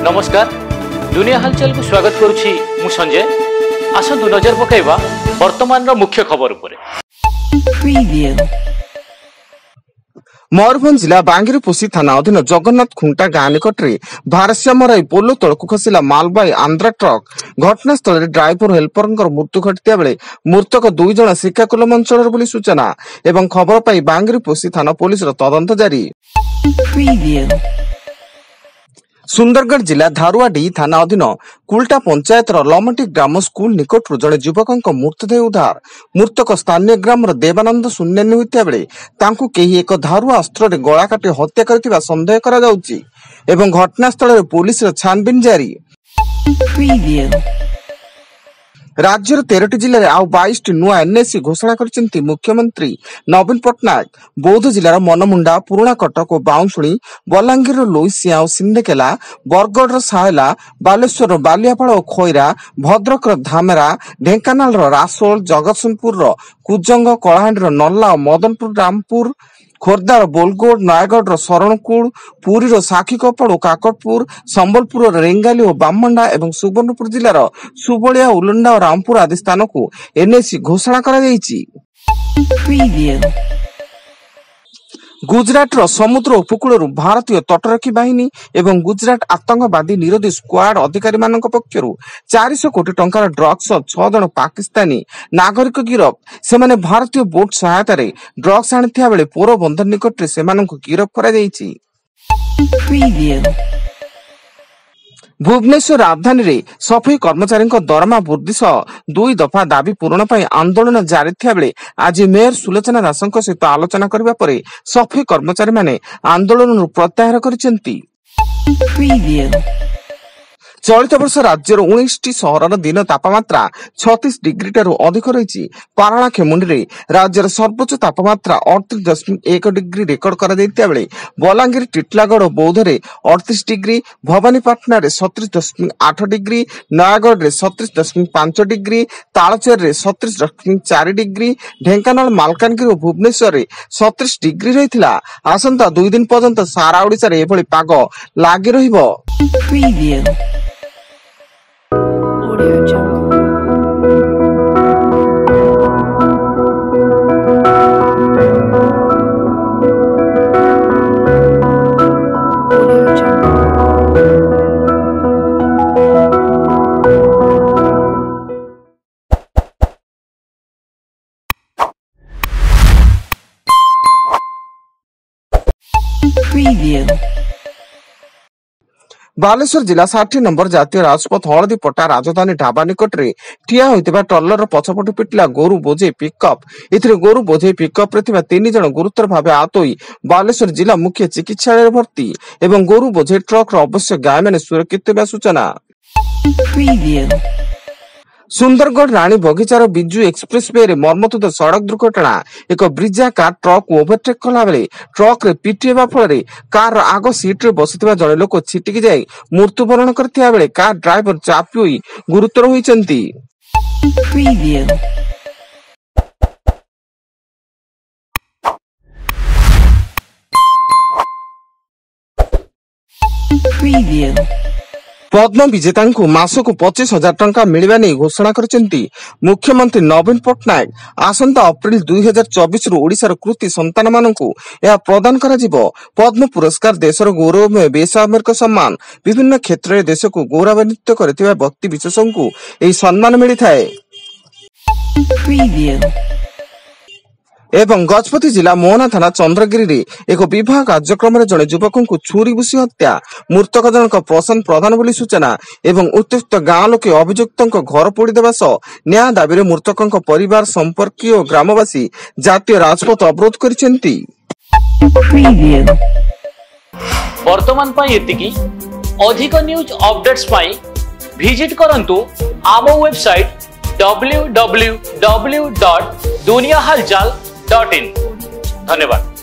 नमस्कार दुनिया हालचाल को स्वागत करुछि मु संजय। आसंतु नजर पकाइबा वर्तमान रो मुख्य खबर उपरे। मयूरभंज जिला बांगिरपोषी थाना अधीन जगन्नाथ खुंटा गाँ निकट में भारसाम्य पोलो तलक खसला मालबाई आंध्रा ट्रक घटनास्थल ड्राइवर हेल्पर मृत्यु घटिता बेले मृतक 2 जन श्रीकाकुलम अंचल बोली सूचना एवं खबर पाई बांगिरपोषी थाना पुलिस तदंत जारी। सुंदरगढ़ जिला धारुआडी थाना अधीन कुलटा पंचायत लमटी ग्राम स्कूल निकट जड़े युवक मृतदेह उद्धार। मृतक स्थानीय ग्राम देवानंद शून्यानी होता बेले तांकु केही एक धारुआ अस्त्र गला काटी हत्या करथिबा संदेह करा जाउची एवं घटनास्थल पुलिस छानबीन जारी। राज्यर 13टी जिले आउ 22टी नुआ एनएसी घोषणा करछन्ती मुख्यमंत्री नवीन पट्टनायक। बौद्ध जिलार मनमुंडा पुराणा कटक और बाउंशुणी बलांगीर लोईसिया और सिंधेकेला बरगढ़ साहेला बालेश्वर बालियापाड़ और खोईरा भद्रक धामेरा ढेंकानाल रासोल जगतसिंहपुर कुजंग कलाहांडी नल्ला और मदनपुर रामपुर खोर्धार बोलगोड़ नयगढ़ शरणकूल पुरी साखीकपड़ और काकटपुर संबलपुर रेंगाली और बामंडा एवं सुवर्णपुर जिलार सुबलिया उलंडा और रामपुर आदि स्थान को एनएसी घोषणा करा जायछि। गुजरात समुद्र उपकूल भारतीय तटरक्षी बाहिनी एवं गुजरात आतंकवादी निरोधी स्क्वाड अधिकारी मानक पक्षरु 400 कोटी टंकार ड्रग्स 6 जन पाकिस्तानी नागरिक गिरफ। सेमाने भारतीय बोट सहायता रे ड्रग्स आनिथिया बेले पोरबंदर निकट रे सेमानक गिरफ करा जायछि। भुवनेश्वर राजधानी रे सफाई कर्मचारी दरमा वृद्धि सह 2 दफा दाबी पूरण पर आंदोलन जारी थिया बेले आज मेयर सुलोचना दास सहित आलोचना करबा परे सफाई कर्मचारी माने आंदोलन प्रत्याहार करिसेंती। चलित वर्ष राज्यर 19टी सहर दिन तापमात्रा 36 डिग्री ठारू अधिक रही। पारालाखेमुंडी रे राज्यर सर्वोच्च तापमात्रा 38.1 डिग्री रेकर्ड करा दैतिया बेले बलांगीर टिटलागढ़ और बौद्ध रे 38 डिग्री, भवानीपाटना रे 37.8 डिग्री, नयागढ़ रे 37.5 डिग्री, तालचेर रे 37.4 डिग्री, ढेंकानाल मालकानगिरी और भुवनेश्वर रे 37 डिग्री रहिथिला। आसंता 2 दिन पर्यंत सारा ओडिसा रे एभली पाग लागि रहिबो। बालेश्वर जिला 60 नंबर जातीय राजपथ हलदी पट्टा राजधानी ढाबा निकट रे ठिया होइतिबा टल्लर पछपटु पिटला गोरु बोझे पिकअप। इथिरे गोरु बोझे पिकअप रे थिबा 3 जण गुरुतर भाबे आहत होई बालेश्वर जिला मुख्य चिकित्सालय भर्ती एवं गोरु बोझे ट्रक रो अवश्य गाय माने सुरक्षित थिबा सूचना। सुंदरगढ़ रानी बगीचार बिजू एक्सप्रेस वे रे मर्मतुद सड़क दुर्घटना। एक ब्रिजा कार ट्रक ओभरटेक कला बेले ट्रक रे पिटिएबा फल कार आग सीट रे बसिथिबा जणे लोक छिटिकी जाई मृत्युवरण करथिया बेले कार ड्राइवर चापी होई गुरुतर होइचंती। पद्म विजेता मासक 25,000 टंका मिलवा नहीं घोषणा करछन्ती मुख्यमंत्री नवीन पट्टनायक। आसंता अप्रैल 2024 रु ओडिशार कृति संतान मानकु यह प्रदान करा जिवो। पद्म पुरस्कार देशर गौरवमय बेसामरिक सम्मान। विभिन्न क्षेत्र में देश को गौरवान्वित करथिबा व्यक्ति विशेषଙ୍କୁ एही सम्मान मिलिथाए। एवं गजपति जिला मोहना थाना चंद्रगिरी रे एक विवाह कार्यक्रम रे जड़े युवक को छुरी भूसी हत्या। मृतक जनक प्रशांत प्रधान बोली सूचना एवं उत्त्यक्त गाँ लोके अभियुक्त घर पोड़ी देवा सह न्याय दाबी मृतक परिवार संपर्क और ग्रामवासी जातीय राजपथ अवरोध करिसेंती। वर्तमान पाई एतिकी अधिक न्यूज अपडेट्स पाई विजिट करंतु आम वेबसाइट www.duniyahalchal.in। धन्यवाद।